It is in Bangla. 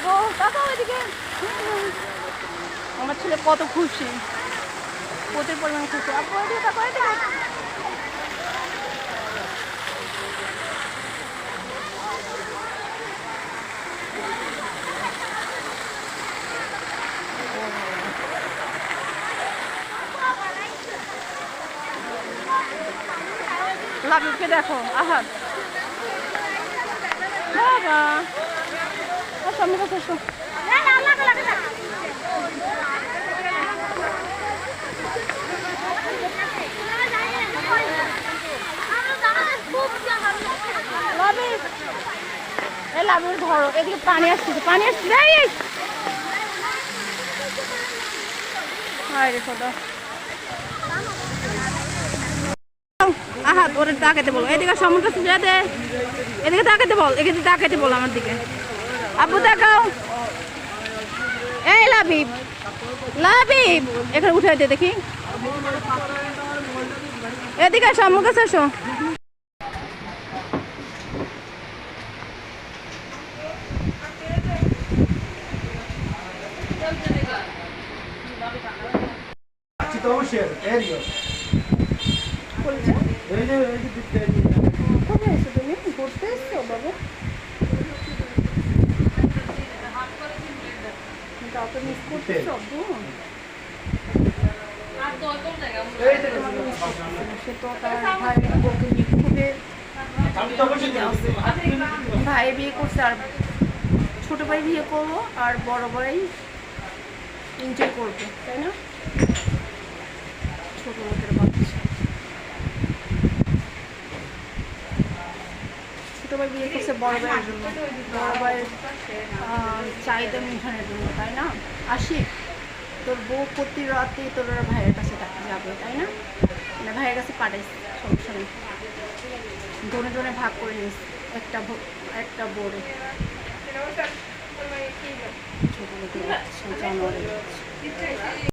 গো তাকাও এদিকে। আমার ছেলে কত খুশি, প্রচুর পরিমাণ খুশি। আপু এদিকে তাকাও, এদিকে। লাবিবকে দেখো, আহাদ বাবা সামনে কাছে এসো। লাবিব, এই লাবিব ধরো, এদিকে পানি আসছে, পানি আসছে। হায় রে খোদা। আহা ওরে তাকাতে বলো, এদিকে সামনে কাছে যা দে, এদিকে তাকাতে বল, এদিকে তাকাতে বল আমার দিকে। আপু তাকাও। এই লাবিব, লাবিব এখানে উঠে দে দেখি, এদিকে সামনে কাছে এসো। তুমি ঘুরতে এসছো বাবু? কাউকে মিস করতেছো আব্বু? সে তো তার ভাইয়ের বউকে নিয়ে খুবই ভাই বিয়ে করছে, আর ছোট ভাই বিয়ে করবো, আর বড় ভাই এনজয় করবে, তাই না? ছোট লোকের বাচ্চা, ছোট ভাই বিয়ে করছে বড় ভাইয়ের জন্য, বড় ভাইয়ের চাহিদা মেটানোর জন্য, তাই না? আশিক, তোর বউ প্রতি রাতেই তোর ভাইয়ের কাছে যাবে, তাই না? মানে ভাইয়ের কাছে পাঠাইছে, সমস্যা নেই, ধনে ধনে ভাগ করে নিস, একটা বোরে। ছোট লোকের বাচ্চা, জানোয়ারের বাচ্চা।